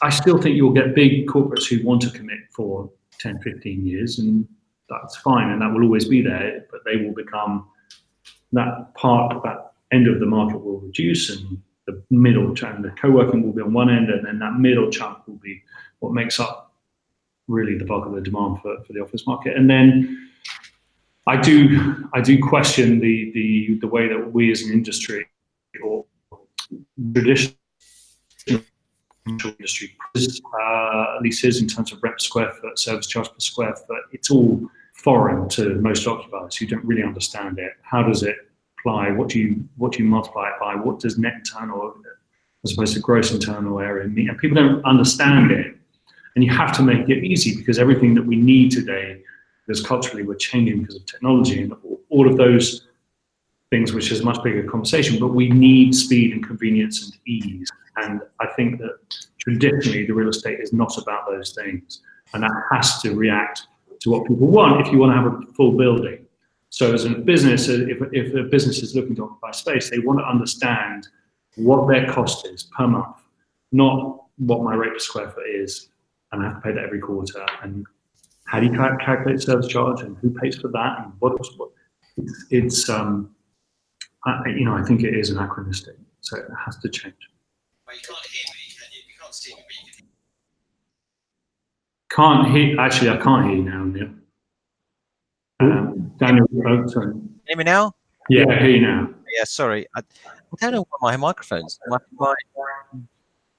I still think you'll get big corporates who want to commit for 10, 15 years, and that's fine, and that will always be there, but they will become that part, that end of the market will reduce, and the middle chunk, the co-working will be on one end, and then that middle chunk will be what makes up really the bulk of the demand for the office market. And then I do question the way that we as an industry, or traditional industry, leases in terms of rent per square foot, service charge per square foot, it's all foreign to most occupiers who don't really understand it. How does it apply? What do you multiply it by? What does net internal as opposed to gross internal area mean? And people don't understand it. And you have to make it easy, because everything that we need today, because culturally we're changing because of technology and all of those things, which is a much bigger conversation, but we need speed and convenience and ease. And I think that traditionally the real estate is not about those things. And that has to react to what people want if you want to have a full building. So as a business, if a business is looking to occupy space, they want to understand what their cost is per month, not what my rate per square foot is, and I have to pay that every quarter. And how do you calculate service charge, and who pays for that, and what? It's I think it is anachronistic, so it has to change. Well, you can't hear me, can you? You can't see me, but you can. Can't hear. Actually, I can't hear you now, Neil. Daniel, oh, sorry. Hear me now? Yeah, I hear you now. Yeah, sorry. I don't know why my microphone's. My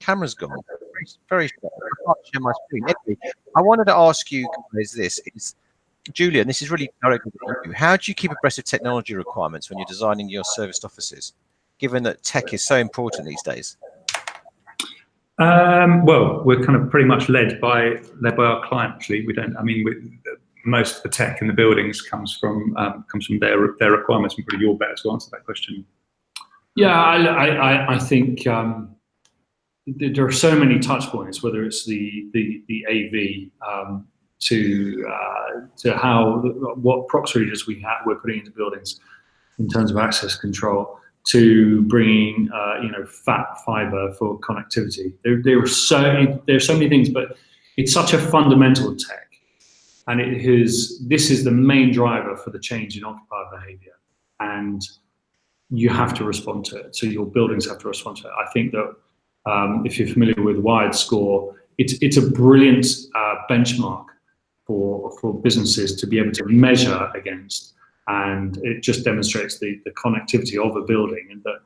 camera's gone. Very short. I can't share my screen. Anyway, I wanted to ask you guys this. Julian, this is really directed at you. How do you keep abreast of technology requirements when you're designing your serviced offices, given that tech is so important these days? Well, we're kind of pretty much led by our client. Actually, we don't. I mean, most of the tech in the buildings comes from their requirements. And probably you're better to answer that question. Yeah, I think there are so many touch points, whether it's the AV to how what prox readers we're putting into buildings in terms of access control, to bringing fat fiber for connectivity. There are so many things, but it's such a fundamental tech, and this is the main driver for the change in occupier behaviour, and you have to respond to it. So your buildings have to respond to it. I think that if you're familiar with Wired Score, it's a brilliant benchmark for businesses to be able to measure against, and it just demonstrates the connectivity of a building, and that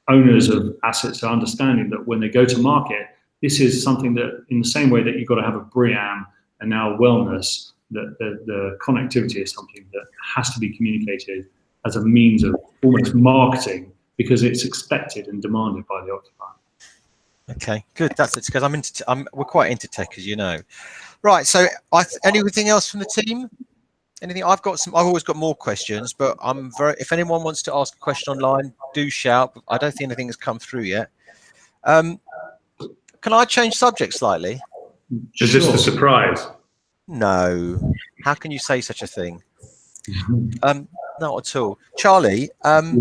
owners of assets are understanding that when they go to market, this is something that, in the same way that you've got to have a BREEAM and now wellness, that the connectivity is something that has to be communicated as a means of almost marketing, because it's expected and demanded by the occupier. Okay, good. That's it. Because we're quite into tech, as you know. Right. So, anything else from the team? Anything? I've always got more questions, but if anyone wants to ask a question online, do shout. I don't think anything has come through yet. Can I change subject slightly? Is this the surprise? No. How can you say such a thing? Not at all. Charlie. Yeah.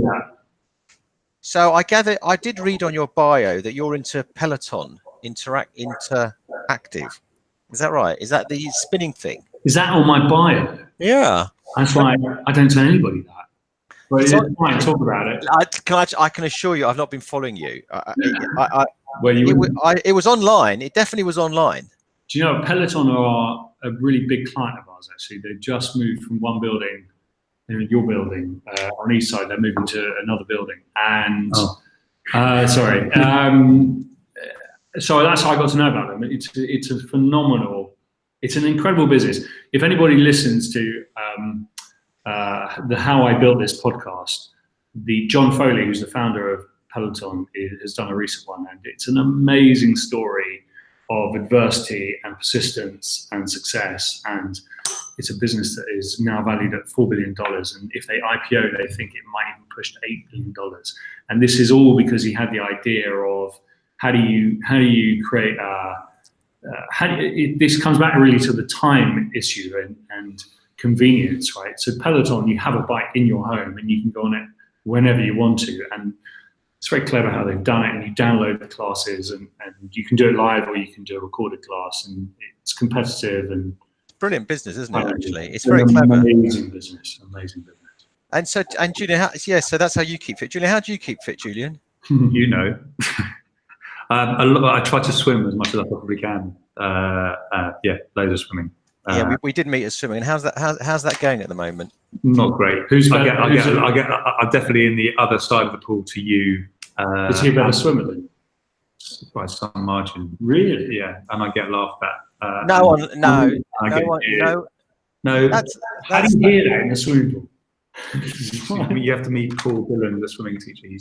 So I gather I did read on your bio that you're into Peloton interactive. Is that right? Is that the spinning thing? Is that on my bio? Yeah. That's why I don't tell anybody that. But it's fine, talk about it. I can assure you, I've not been following you. It It was online. It definitely was online. Do you know, Peloton are a really big client of ours, actually. They've just moved from one building, your building, on the east side. They're moving to another building. And, sorry. So that's how I got to know about them. It's a phenomenal, it's an incredible business. If anybody listens to the How I Built This podcast, the John Foley, who's the founder of Peloton, has done a recent one, and it's an amazing story of adversity and persistence and success. And it's a business that is now valued at $4 billion. And if they IPO, they think it might even push to $8 billion. And this is all because he had the idea of how do you create this comes back really to the time issue and convenience, right? So Peloton, you have a bike in your home and you can go on it whenever you want to, and it's very clever how they've done it, and you download the classes and you can do it live or you can do a recorded class, and it's competitive and brilliant business, isn't it? Actually, it's very clever. Amazing business. And so, and Julian, so that's how you keep fit. Julian, how do you keep fit, Julian? You know, I try to swim as much as I possibly can. Yeah, loads of swimming. We did meet at swimming. And how's that going at the moment? Not great. I'm definitely in the other side of the pool to you. Is he a better swimmer than you? By some margin. Really? Yeah, and I get laughed at. No. How do you hear that in the swimming pool? You have to meet Paul Dillon, the swimming teacher. He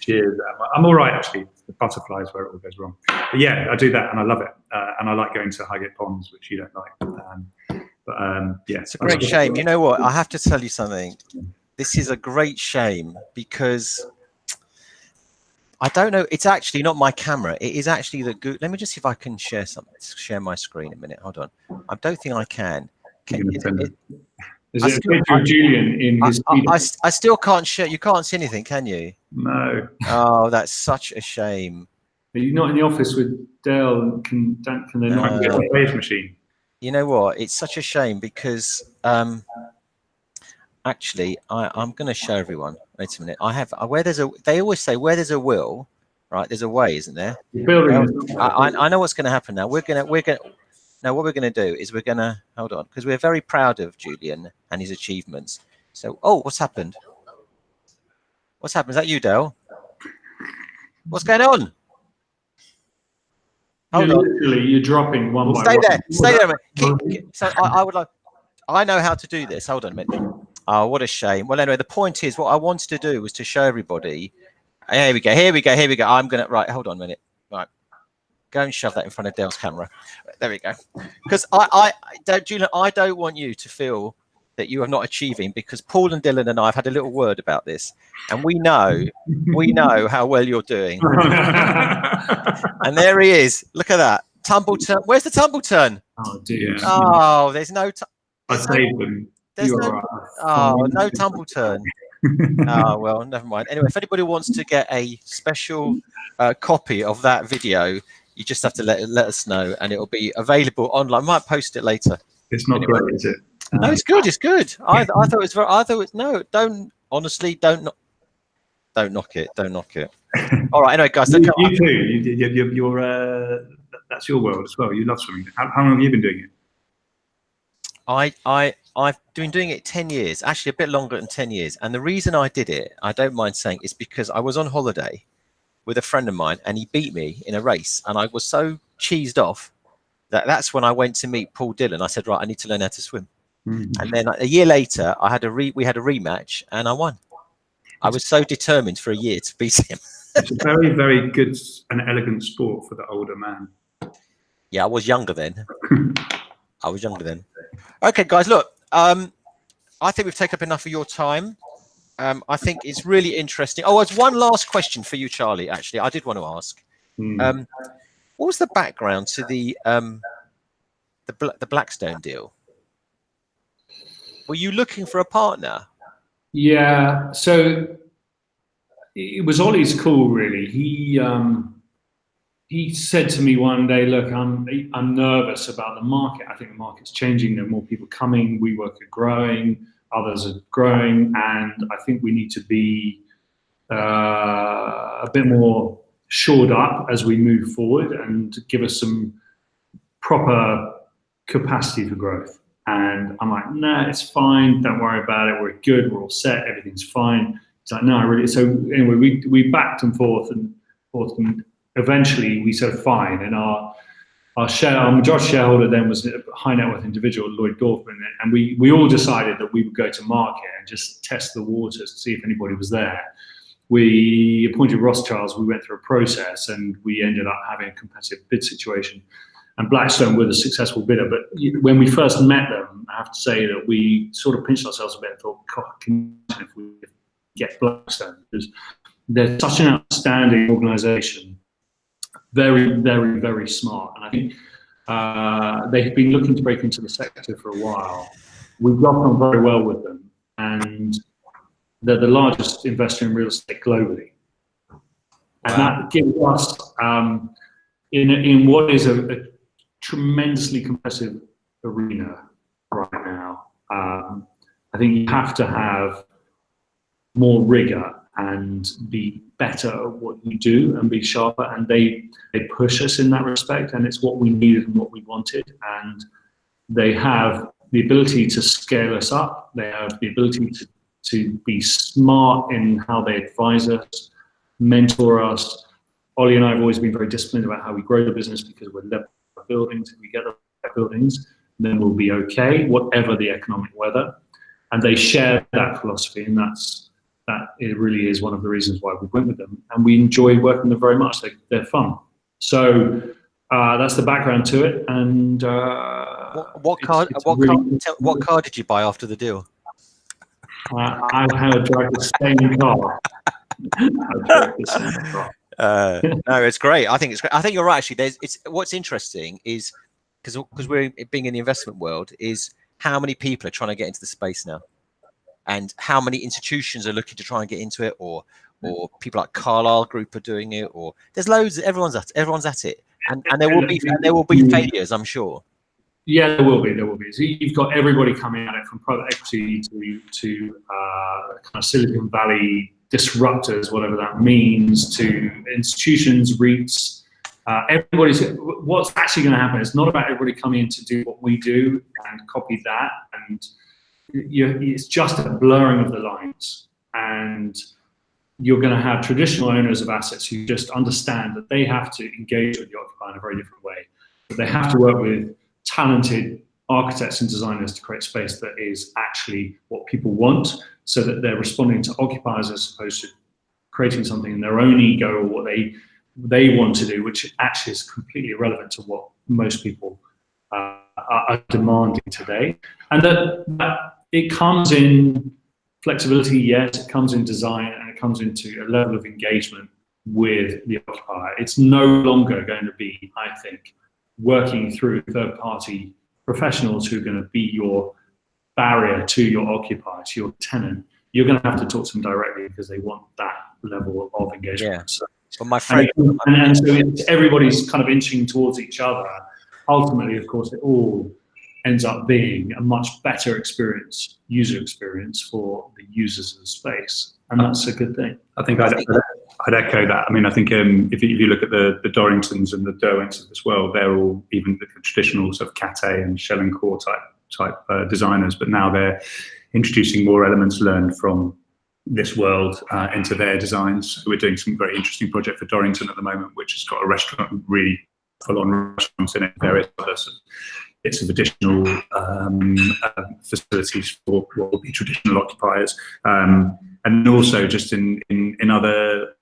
cheers. I'm all right, actually. The butterfly is where it all goes wrong. But yeah, I do that and I love it. And I like going to Highgate Ponds, which you don't like. Yeah, it's a great shame. You know what? I have to tell you something. This is a great shame because I don't know. It's actually not my camera. It is actually the good. Let me just see if I can share my screen a minute. Hold on. I don't think I can. Is it a picture of Julian in his? I still can't share. You can't see anything, can you? No. Oh, that's such a shame. Are you not in the office with Dale? Can they not get a page machine? You know what? It's such a shame because actually, I'm going to show everyone. Wait a minute. They always say where there's a will, right? There's a way, isn't there? I know what's going to happen now. Now, what we're going to do is we're going to hold on because we're very proud of Julian and his achievements. So, what's happened? What's happened? Is that you, Dale? What's going on? Hold on. Literally, you're dropping one by one. Stay there. So I know how to do this. Hold on a minute. Oh, what a shame. Well, anyway, the point is what I wanted to do was to show everybody. Here we go. I'm going to, right, hold on a minute. Right. Go and shove that in front of Dale's camera. There we go. Because Julian, I don't want you to feel that you are not achieving, because Paul and Dylan and I have had a little word about this, and we know how well you're doing. And there he is. Look at that tumble turn. Where's the tumble turn? Oh dear. Oh, there's no. I saved them. There's no tumble turn. Oh well, never mind. Anyway, if anybody wants to get a special copy of that video, you just have to let us know, and it will be available online. I might post it later. It's not great, is it? No, it's good. It's good. I thought it was very. I thought no. Don't honestly. Don't knock it. Don't knock it. All right. Anyway, guys. You too. You're that's your world as well. You love swimming. How long have you been doing it? I've been doing it 10 years. Actually, a bit longer than 10 years. And the reason I did it, I don't mind saying, is because I was on holiday with a friend of mine, and he beat me in a race, and I was so cheesed off that's when I went to meet Paul Dillon. I said, right, I need to learn how to swim. Mm-hmm. And then a year later, we had a rematch, and I won. I was so determined for a year to beat him. It's a very, very good and elegant sport for the older man. Yeah, I was younger then. Okay, guys, look, I think we've taken up enough of your time. I think it's really interesting. Oh, there's one last question for you, Charlie, actually. I did want to ask. What was the background to the Blackstone deal? Were you looking for a partner? Yeah, so it was Olly's call, really. He said to me one day, look, I'm nervous about the market. I think the market's changing. There are more people coming. WeWork are growing. Others are growing. And I think we need to be a bit more shored up as we move forward and give us some proper capacity for growth. And I'm like, no, it's fine. Don't worry about it. We're good. We're all set. Everything's fine. It's like, no, really. So anyway, we backed and forth, and eventually we said fine. And our majority shareholder then was a high net worth individual, Lloyd Dorfman, and we all decided that we would go to market and just test the waters to see if anybody was there. We appointed Rothschilds. We went through a process, and we ended up having a competitive bid situation. And Blackstone were the successful bidder. But when we first met them, I have to say that we sort of pinched ourselves a bit and thought, God, if we get Blackstone, because they're such an outstanding organisation, very, very, very smart. And I think They have been looking to break into the sector for a while. We've got on very well with them, and they're the largest investor in real estate globally. And that gives us, in what is a tremendously competitive arena right now, I think you have to have more rigor and be better at what you do and be sharper, and they push us in that respect, and it's what we needed and what we wanted, and they have the ability to scale us up. They have the ability to be smart in how they advise us, mentor us. Ollie and I have always been very disciplined about how we grow the business, because we're level buildings. If we get the right buildings, then we'll be okay, whatever the economic weather. And they share that philosophy, and that it really is one of the reasons why we went with them. And we enjoy working with them very much. They're fun. So that's the background to it. And what car did you buy after the deal? I had drive the same car. No, it's great. I think it's great. I think you're right. Actually, what's interesting is because we're being in the investment world, is how many people are trying to get into the space now, and how many institutions are looking to try and get into it, or people like Carlyle Group are doing it, or there's loads. Everyone's at it, and there will be failures, I'm sure. Yeah, there will be. So you've got everybody coming at it, from private equity to kind of Silicon Valley disruptors, whatever that means, to institutions, REITs. What's actually going to happen? It's not about everybody coming in to do what we do and copy that, and it's just a blurring of the lines. And you're going to have traditional owners of assets who just understand that they have to engage with the occupier in a very different way. But they have to work with talented architects and designers to create space that is actually what people want, so that they're responding to occupiers as opposed to creating something in their own ego or what they want to do, which actually is completely irrelevant to what most people are demanding today. And that it comes in flexibility, yes, it comes in design, and it comes into a level of engagement with the occupier. It's no longer going to be, I think, working through third-party professionals who are going to be your barrier to your occupier, to your tenant. You're going to have to talk to them directly, because they want that level of engagement. Yeah. So my friend, and so everybody's kind of inching towards each other. Ultimately, of course, it all ends up being a much better user experience for the users of the space, and that's a good thing. I think I'd echo that. I mean, I think if you look at the Dorringtons and the Derwents of this world, they're all even the traditional sort of Cat A and Shell and Core type designers, but now they're introducing more elements learned from this world into their designs. So we're doing some very interesting project for Dorrington at the moment, which has got a restaurant, really full-on restaurants in it, various other bits of additional facilities for what will be traditional occupiers. And also just in other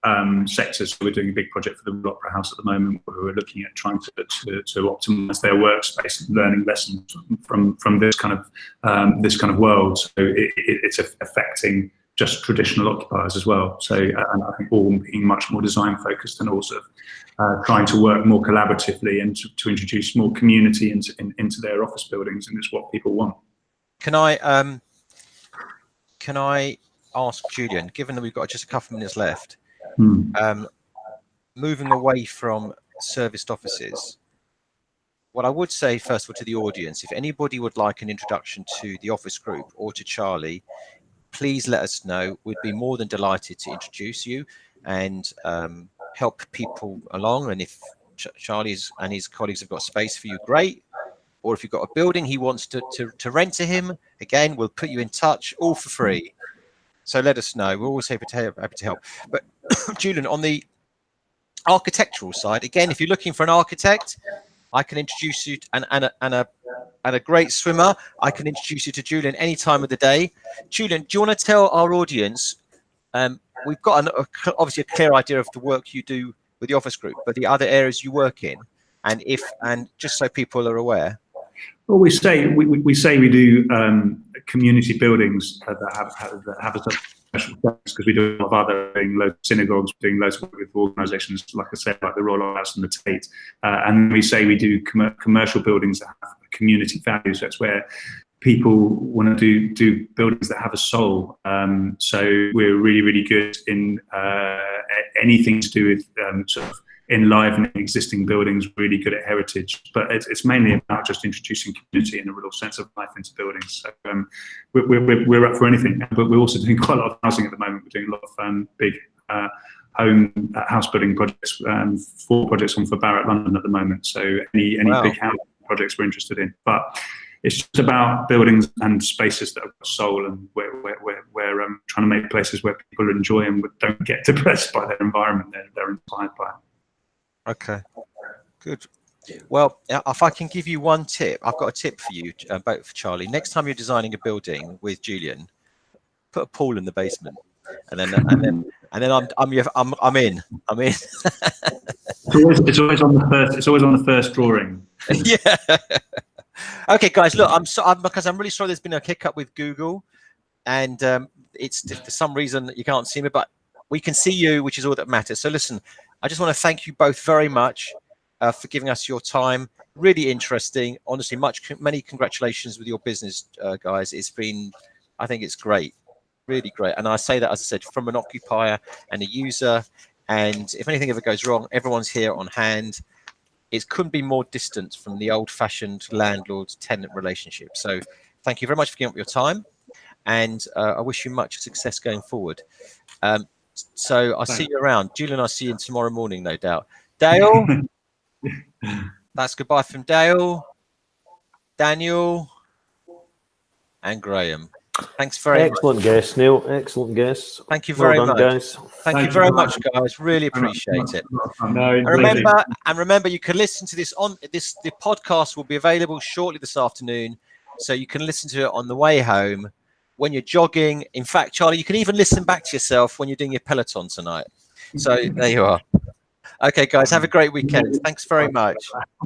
sectors. So we're doing a big project for the Royal Opera House at the moment, where we're looking at trying to optimise their workspace and learning lessons from this kind of world. So it's affecting just traditional occupiers as well. So and I think all being much more design focused, and also trying to work more collaboratively and to introduce more community into their office buildings, and it's what people want. Can I ask Julian, given that we've got just a couple of minutes left, moving away from serviced offices, what I would say first of all to the audience, if anybody would like an introduction to the office group or to Charlie, please let us know. We'd be more than delighted to introduce you and help people along. And if Charlie and his colleagues have got space for you, great. Or if you've got a building he wants to rent to him, again, we'll put you in touch, all for free. So let us know. We're always happy to help. But Julian, on the architectural side, again, if you're looking for an architect, I can introduce you and a great swimmer. I can introduce you to Julian any time of the day. Julian, do you want to tell our audience? We've got obviously a clear idea of the work you do with the office group, but the other areas you work in, and just so people are aware. Well, we say we do community buildings that have because we do a lot of other things, local synagogues, doing loads of work with organisations, like I said, like the Royal House and the Tate. And we say we do commercial buildings that have community values. That's where people want to do buildings that have a soul. So we're really, really good in anything to do with sort of enlivening existing buildings, really good at heritage, but it's mainly about just introducing community and a real sense of life into buildings. So we're up for anything, but we're also doing quite a lot of housing at the moment. We're doing a lot of big house building projects, 4 projects on for Barratt London at the moment. So any big housing projects we're interested in, but it's just about buildings and spaces that have got soul, and we're trying to make places where people enjoy and don't get depressed by their environment. They're inspired by it. Okay, good. Well, if I can give you one tip, I've got a tip for you, both for Charlie. Next time you're designing a building with Julian, put a pool in the basement, and then I'm in. It's always on the first. It's always on the first drawing. Yeah. Okay, guys. Look, because I'm really sorry. There's been a hiccup with Google, and it's for some reason you can't see me, but we can see you, which is all that matters. So listen. I just want to thank you both very much for giving us your time. Really interesting. Honestly, many congratulations with your business, guys. It's been, I think it's great, really great. And I say that, as I said, from an occupier and a user. And if anything ever goes wrong, everyone's here on hand. It couldn't be more distant from the old-fashioned landlord-tenant relationship. So thank you very much for giving up your time. And I wish you much success going forward. So I'll see you around. Julian, I'll see you tomorrow morning, no doubt. Dale, that's goodbye from Dale, Daniel, and Graham. Thanks very much. Excellent guest, Neil. Excellent guest. Thank you very much, guys. Thank you very much, guys. Really appreciate it. And remember, you can listen to this on this. The podcast will be available shortly this afternoon, so you can listen to it on the way home, when you're jogging. In fact, Charlie, you can even listen back to yourself when you're doing your Peloton tonight. So there you are. Okay, guys, have a great weekend. Thanks very much.